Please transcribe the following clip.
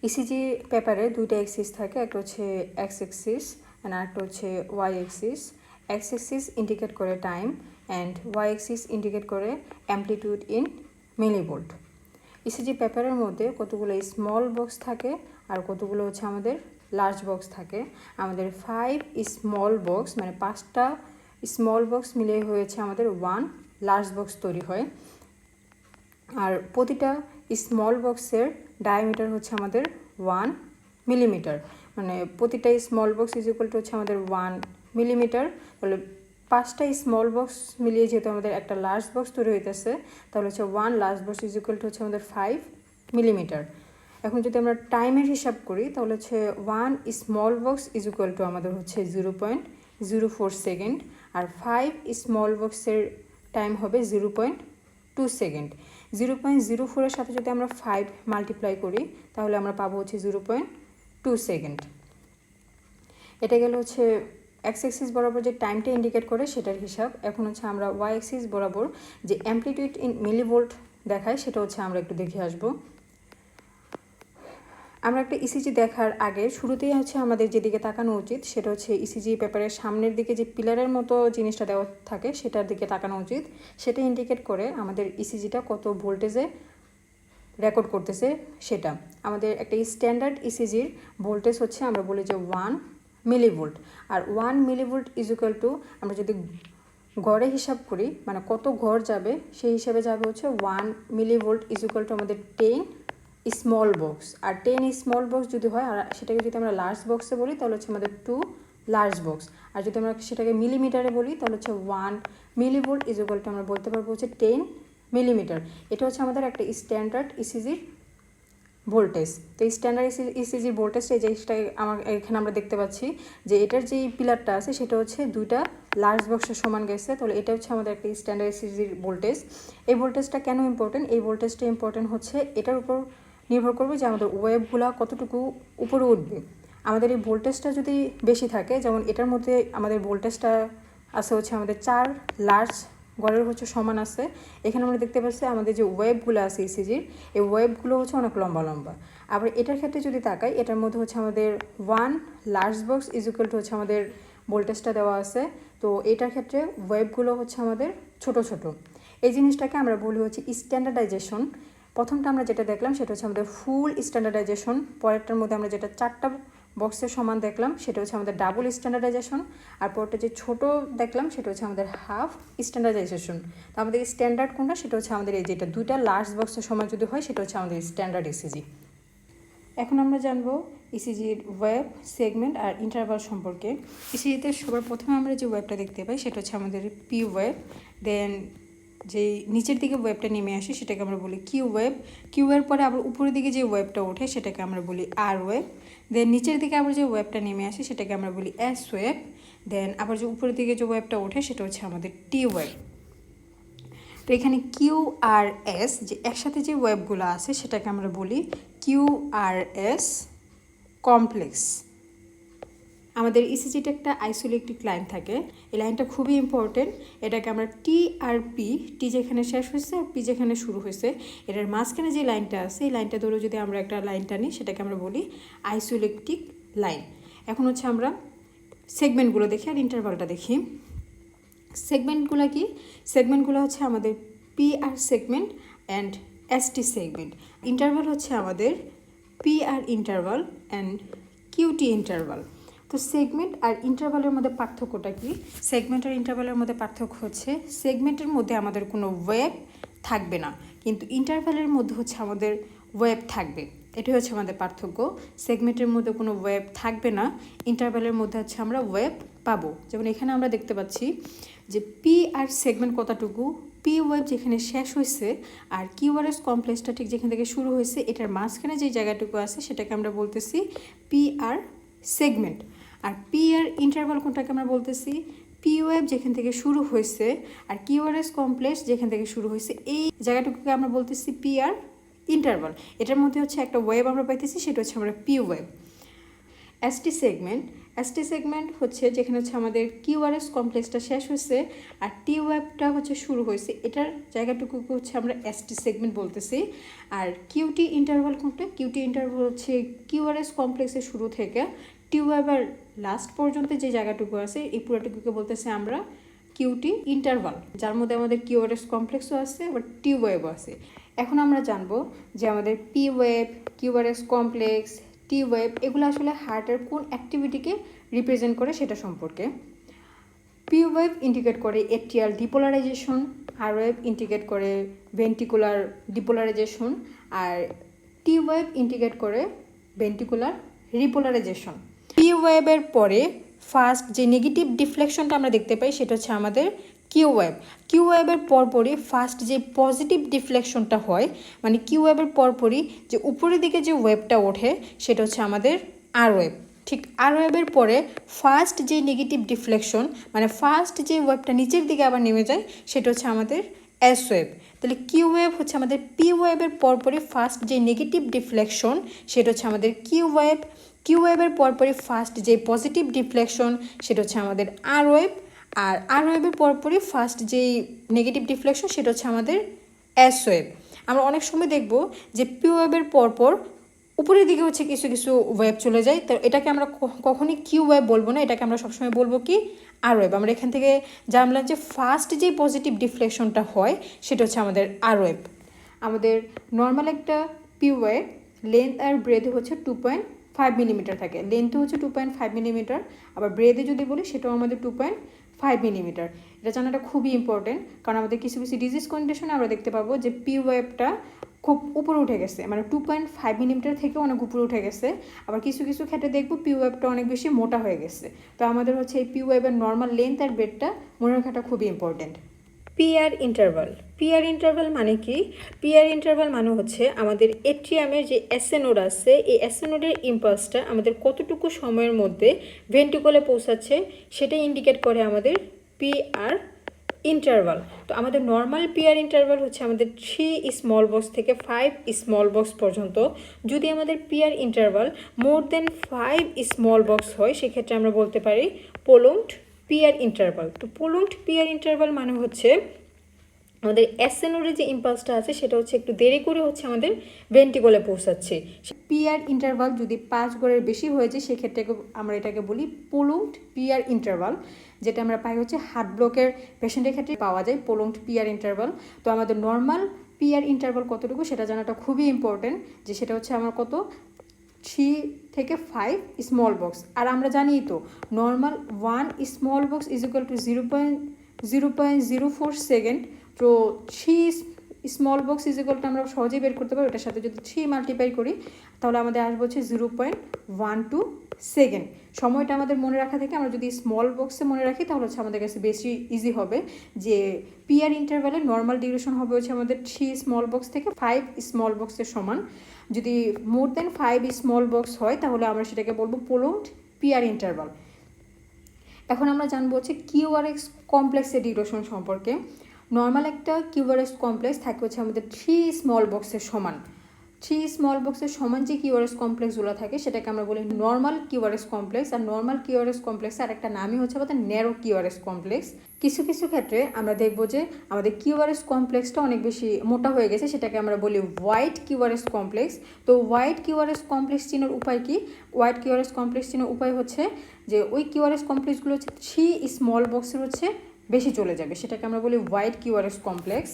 ECG পেপারে দুইটা axis থাকে, একটা হচ্ছে এক্স এক্সিস অ্যান্ড আরেকটা হচ্ছে Y axis. X axis indicate করে time and Y axis indicate করে অ্যামপ্লিটিউড ইন মিলিভোল্ট। ইসিজি পেপারের মধ্যে কতগুলো স্মল বক্স থাকে আর কতগুলো হচ্ছে আমাদের লার্জ বক্স থাকে। আমাদের 5 স্মল বক্স মানে 5টা স্মল বক্স মিলিয়ে হয়েছে আমাদের 1 লার্জ বক্স তৈরি হয়। আর প্রতিটা স্মল বক্সের ডায়ামিটার হচ্ছে আমাদের 1 মিলিমিটার, মানে প্রতিটা small box is equal two হচ্ছে আমাদের 1 মিলিমিটার। তাহলে 5টা স্মল বক্স মিলিয়ে যেহেতু আমাদের একটা লার্জ বক্স তৈরি হইতেছে, তাহলে হচ্ছে 1 large box is equal two হচ্ছে আমাদের 5 মিলিমিটার। এখন যদি আমরা টাইমের হিসাব করি তাহলে হচ্ছে 1 small box is equal two আমাদের হচ্ছে 0.04 সেকেন্ড, আর 5 স্মল বক্সের টাইম হবে 0.2 সেকেন্ড। 0.04-এর সাথে যদি আমরা 5 মাল্টিপ্লাই করি তাহলে আমরা পাবো হচ্ছে 0.2 সেকেন্ড। এটা গেল হচ্ছে এক্স এক্সিস বরাবর যে টাইমটা ইন্ডিকেট করে সেটার হিসাব। এখন হচ্ছে আমরা ওয়াই এক্সিস বরাবর যে অ্যামপ্লিটিউড ইন মিলিভোল্ট দেখায় সেটা হচ্ছে আমরা একটু দেখে আসবো। আমরা একটা ইসিজি দেখার আগে শুরুতেই হচ্ছে আমাদের যেদিকে তাকানো উচিত সেটা হচ্ছে ইসিজি পেপারের সামনের দিকে যে পিলারের মতো জিনিসটা দেওয়া থাকে সেটার দিকে তাকানো উচিত। সেটা ইন্ডিকেট করে আমাদের ইসিজিটা কত ভোল্টেজে রেকর্ড করতেছে সেটা। আমাদের একটা স্ট্যান্ডার্ড ইসিজির ভোল্টেজ হচ্ছে আমরা বলি যে 1 মিলিভোল্ট, আর 1 মিলিভোল্ট ইজ ইকুয়াল টু আমরা যদি গড়ে হিসাব করি মানে কত ঘর যাবে সেই হিসাবে যাবে হচ্ছে 1 মিলিভোল্ট ইজ ইকুয়াল টু আমাদের 10 স্মল বক্স। আর 10 স্মল বক্স যদি হয় আর সেটাকে যদি আমরা লার্জ বক্সে বলি তাহলে হচ্ছে আমাদের 2 লার্জ বক্স। আর যদি আমরা সেটাকে মিলিমিটারে বলি তাহলে হচ্ছে 1 মিলিভোল্ট ইজ ইকুয়াল টু আমরা বলতে পারবো হচ্ছে 10 মিলিমিটার। এটা হচ্ছে আমাদের একটা স্ট্যান্ডার্ড ইসিজির ভোল্টেজ। তো এই স্ট্যান্ডার্ড ইসিজির ভোল্টেজটা এই জিনিসটা এখানে আমরা দেখতে পাচ্ছি যে এটার যেই পিলারটা আছে সেটা হচ্ছে দুইটা লার্জ বক্সের সমান গেছে। তাহলে এটা হচ্ছে আমাদের একটা স্ট্যান্ডার্ড ইসিজির ভোল্টেজ। এই ভোল্টেজটা কেন ইম্পর্টেন্ট? এই ভোল্টেজটা ইম্পর্টেন্ট হচ্ছে এটার উপর নির্ভর করবে যে আমাদের ওয়েভগুলো কতটুকু উপরে উঠবে। আমাদের এই ভোল্টেজটা যদি বেশি থাকে, যেমন এটার মধ্যে আমাদের ভোল্টেজটা আছে হচ্ছে আমাদের 4 লার্জ গড়ের হচ্ছে সমান আছে। এখানে আমরা দেখতে পাচ্ছি আমাদের যে ওয়েভগুলো আছে ইসিজির এই ওয়েভগুলো হচ্ছে অনেক লম্বা লম্বা। আবার এটার ক্ষেত্রে যদি তাকাই এটার মধ্যে হচ্ছে আমাদের 1 large box is equal two হচ্ছে আমাদের ভোল্টেজটা দেওয়া আছে। তো এটার ক্ষেত্রে ওয়েভগুলো হচ্ছে আমাদের ছোট ছোট। এই জিনিসটাকে আমরা বলি হচ্ছে স্ট্যান্ডার্ডাইজেশন। প্রথমটা আমরা যেটা দেখলাম সেটা হচ্ছে আমাদের ফুল স্ট্যান্ডার্ডাইজেশন। পরেরটার মধ্যে আমরা যেটা 4টা বক্সের সমান দেখলাম সেটা হচ্ছে আমাদের ডাবল স্ট্যান্ডার্ডাইজেশন। আর পরটা যে ছোট দেখলাম সেটা হচ্ছে আমাদের হাফ স্ট্যান্ডার্ডাইজেশন। তো আমাদের স্ট্যান্ডার্ড কোনটা সেটা হচ্ছে আমাদের এই যেটা দুইটা লার্জ বক্সের সমান যদি হয় সেটা হচ্ছে আমাদের স্ট্যান্ডার্ড ইসিজি। এখন আমরা জানবো ইসিজির ওয়েভ, সেগমেন্ট আর ইন্টারভাল সম্পর্কে। ইসিজিতে সবার প্রথমে আমরা যে ওয়েভটা দেখতে পাই সেটা হচ্ছে আমাদের পি ওয়েভ। দেন যে নিচের দিকে ওয়েভটা নেমে আসে সেটাকে আমরা বলি কিউ ওয়েভ। কিউ এর পরে আবার উপরের দিকে যে ওয়েভটা ওঠে সেটাকে আমরা বলি আর ওয়েভ। দেন নিচের দিকে আবার যে ওয়েভটা নেমে আসে সেটাকে আমরা বলি এস ওয়েভ। দেন আবার যে উপরের দিকে যে ওয়েভটা ওঠে সেটা হচ্ছে আমাদের টি ওয়েভ। তো এখানে কিউ আর এস যে একসাথে যে ওয়েভগুলো আছে সেটাকে আমরা বলি কিউ আর এস কমপ্লেক্স। আমাদের ইসিজিতে একটা আইসোলেটিক লাইন থাকে, এই লাইনটা খুবই ইম্পর্টেন্ট। এটাকে আমরা টি আর পি, টি যেখানে শেষ হয়েছে আর পি যেখানে শুরু হয়েছে এটার মাঝখানে যে লাইনটা আছে এই লাইনটা ধরে যদি আমরা একটা লাইন টানি সেটাকে আমরা বলি আইসোলেটিক লাইন। এখন হচ্ছে আমরা সেগমেন্টগুলো দেখি আর ইন্টারভালটা দেখি। সেগমেন্টগুলো কি? সেগমেন্টগুলো হচ্ছে আমাদের P R segment and ST segment. Interval হচ্ছে আমাদের P R interval and QT interval. তো সেগমেন্ট আর ইন্টারভালের মধ্যে পার্থক্যটা কি? সেগমেন্ট আর ইন্টারভালের মধ্যে পার্থক্য হচ্ছে সেগমেন্টের মধ্যে আমাদের কোনো ওয়েভ থাকবে না, কিন্তু ইন্টারভালের মধ্যে হচ্ছে আমাদের ওয়েভ থাকবে। এটাই হচ্ছে আমাদের পার্থক্য। সেগমেন্টের মধ্যে কোনো ওয়েভ থাকবে না, ইন্টারভালের মধ্যে হচ্ছে আমরা ওয়েভ পাবো। যেমন এখানে আমরা দেখতে পাচ্ছি যে পি আর সেগমেন্ট কতটুকু, পি ওয়েভ যেখানে শেষ হয়েছে আর কিউআরএস কমপ্লেক্সটা ঠিক যেখান থেকে শুরু হয়েছে এটার মাঝখানে যে জায়গাটুকু আছে সেটাকে আমরা বলতেছি পি আর সেগমেন্ট। আর পি আর ইন্টারভাল কোনটাকে আমরা বলতেছি পি ওয়েভ যেখান থেকে শুরু হয়েছে আর কিউআরএস কমপ্লেক্স যেখান থেকে শুরু হয়েছে এই জায়গাটুকুকে আমরা বলতেছি পি আর ইন্টারভাল। এটার মধ্যে হচ্ছে একটা ওয়েভ আমরা পাইতেছি সেটা হচ্ছে আমরা পি ওয়েভ। এসটি সেগমেন্ট হচ্ছে যেখানে হচ্ছে আমাদের কিউআরএস কমপ্লেক্সটা শেষ হয়েছে আর টি ওয়েবটা হচ্ছে শুরু হয়েছে, এটার জায়গাটুকু হচ্ছে আমরা এসটি সেগমেন্ট বলতেছি। আর কিউটি ইন্টারভাল কোনটা? কিউটি ইন্টারভাল হচ্ছে কিউআরএস কমপ্লেক্সের শুরু থেকে টি ওয়েবের লাস্ট পর্যন্ত যে জায়গাটুকু আছে এই পুরোটুকুকে বলতেছি আমরা কিউটি ইন্টারভাল, যার মধ্যে আমাদের কিউআরএস কমপ্লেক্সও আছে আবার টি ওয়েবও আছে। এখন আমরা জানবো যে আমাদের পি ওয়েব, কিউআরএস কমপ্লেক্স, টি ওয়েব এগুলো আসলে হার্টের কোন অ্যাক্টিভিটিকে রিপ্রেজেন্ট করে সেটা সম্পর্কে। পি ওয়েব ইন্ডিকেট করে এট্রিয়াল ডিপোলারাইজেশন, আর ওয়েব ইন্ডিকেট করে ভেন্টিকুলার ডিপোলারাইজেশন, আর টি ওয়েব ইন্ডিকেট করে ভেন্টিকুলার রিপোলারাইজেশন। পি ওয়েবের পরে ফার্স্ট যে নেগেটিভ ডিফ্লেকশনটা আমরা দেখতে পাই সেটা হচ্ছে আমাদের কিউ ওয়েব। কিউ ওয়েবের পরপরই ফার্স্ট যে পজিটিভ ডিফ্লেকশনটা হয়, মানে কিউ ওয়েবের পরপরই যে উপরের দিকে যে ওয়েবটা ওঠে সেটা হচ্ছে আমাদের আর ওয়েব। ঠিক আর ওয়েবের পরে ফার্স্ট যে নেগেটিভ ডিফ্লেকশন, মানে ফার্স্ট যে ওয়েবটা নিচের দিকে আবার নেমে যায় সেটা হচ্ছে আমাদের এস ওয়েব। তাহলে কিউ ওয়েব হচ্ছে আমাদের পি ওয়েবের পরপরই ফার্স্ট যে নেগেটিভ ডিফ্লেকশন সেটা হচ্ছে আমাদের কিউ ওয়েব। কিউ ওয়েবের পরপরই ফার্স্ট যে পজিটিভ ডিফ্লেকশন সেটা হচ্ছে আমাদের আর ওয়েব, আর আর ওয়েবের পরপরই ফার্স্ট যেই নেগেটিভ ডিফ্লেকশন সেটা হচ্ছে আমাদের এস ওয়েব। আমরা অনেক সময় দেখব যে পি ওয়েবের পরপর উপরের দিকে হচ্ছে কিছু কিছু ওয়েব চলে যায়, তো এটাকে আমরা কখনই কিউ ওয়েব বলবো না, এটাকে আমরা সবসময় বলবো কি আর ওয়েব। আমরা এখান থেকে জানলাম যে ফার্স্ট যে পজিটিভ ডিফ্লেকশনটা হয় সেটা হচ্ছে আমাদের আর ওয়েব। আমাদের নর্মাল একটা পি ওয়েব লেন্থ আর ব্রেথে হচ্ছে 2.5 মিলিমিটার থাকে, লেন্থও হচ্ছে 2.5 মিলিমিটার, আবার ব্রেথে যদি বলি সেটাও আমাদের 2.5 মিলিমিটার। এটা জানাটা খুবই ইম্পর্টেন্ট, কারণ আমাদের কিছু কিছু ডিজিজ কন্ডিশনে আমরা দেখতে পাবো যে পি ওয়েবটা খুব উপরে উঠে গেছে, মানে 2.5 মিলিমিটার থেকে অনেক উপরে উঠে গেছে। আবার কিছু কিছু ক্ষেত্রে দেখবো পি ওয়েবটা অনেক বেশি মোটা হয়ে গেছে। তো আমাদের হচ্ছে এই পি ওয়েবের নর্মাল লেন্থ আর ব্রেথটা মনে রাখাটা খুবই important. PR interval. PR interval মানে কি? পিআর ইন্টারভাল মানে হচ্ছে আমাদের এট্রিয়ামের যে এসএনোড আছে এই এসএনোডের ইম্পালসটা আমাদের কতটুকু সময়ের মধ্যে ভেন্ট্রিকলে পৌঁছাচ্ছে সেটা ইন্ডিকেট করে আমাদের পিআর ইন্টারভাল। তো আমাদের নর্মাল পিআর ইন্টারভাল হচ্ছে আমাদের 3 স্মল বক্স থেকে 5 স্মল বক্স পর্যন্ত। যদি আমাদের পিআর ইন্টারভাল মোর দেন 5 স্মল বক্স হয় সেক্ষেত্রে আমরা বলতে পারি প্রোলংড পিআর ইন্টারভাল। তো প্রোলংড পিআর ইন্টারভাল মানে হচ্ছে আমাদের এসএনোডের যে ইম্পালসটা আছে সেটা হচ্ছে একটু দেরি করে হচ্ছে আমাদের ভেন্ট্রিকলে পৌঁছাচ্ছে। পিআর ইন্টারভাল যদি 5 গড়ের বেশি হয়ে যায় সেক্ষেত্রে আমরা এটাকে বলি প্রোলংড পিআর ইন্টারভাল, যেটা আমরা পাই হচ্ছে হার্ট ব্লকের পেশেন্টের ক্ষেত্রে পাওয়া যায় প্রোলংড পিআর ইন্টারভাল। তো আমাদের নর্মাল পিআর ইন্টারভাল কতটুকু সেটা জানাটা খুবই ইম্পর্টেন্ট, যে সেটা হচ্ছে আমার কত 3 থেকে 5 স্মল বক্স। আর আমরা জানি তো normal 1 small box is equal two 0.04 second. তো 3 small box is equal to আমরা সহজেই বের করতে পারি, এটার সাথে যদি 3 মাল্টিপ্লাই করি তাহলে আমাদের আসবে হচ্ছে 0.12 সেকেন্ড। সময়টা আমাদের মনে রাখা থেকে আমরা যদি স্মল বক্সে মনে রাখি তাহলে হচ্ছে আমাদের কাছে বেশি ইজি হবে, যে পিআর ইন্টারভ্যালের নর্মাল ডিউরেশন হবে হচ্ছে আমাদের 3 স্মল বক্স থেকে 5 স্মল বক্সের সমান। যদি মোর দেন 5 স্মল বক্স হয় তাহলে আমরা সেটাকে বলবো প্রোলংড পিআর ইন্টারভাল। এখন আমরা জানবো হচ্ছে কিউআরএস কমপ্লেক্সের ডিউরেশন সম্পর্কে। নর্মাল একটা কিউআরএস কমপ্লেক্স থাকে হচ্ছে আমাদের 3 স্মল বক্সের সমান। 3 স্মল বক্সের সমান যে কিউআরএস কমপ্লেক্সগুলো থাকে সেটাকে আমরা বলি নর্মাল কিউআরএস কমপ্লেক্স। আর নর্মাল কিউআরএস কমপ্লেক্সের আরেকটা নামই হচ্ছে আমাদের ন্যারো কিউআরএস কমপ্লেক্স। কিছু কিছু ক্ষেত্রে আমরা দেখবো যে আমাদের কিউআরএস কমপ্লেক্সটা অনেক বেশি মোটা হয়ে গেছে, সেটাকে আমরা বলি ওয়াইড কিউআরএস কমপ্লেক্স। তো ওয়াইড কিউআরএস কমপ্লেক্স চিনার উপায় কি? ওয়াইড কিউআরএস কমপ্লেক্স চিনার উপায় হচ্ছে যে ওই কিউআরএস কমপ্লেক্সগুলো হচ্ছে 3 স্মল বক্সের হচ্ছে বেশি চলে যাবে, সেটাকে আমরা বলি ওয়াইড কিউআরএস কমপ্লেক্স।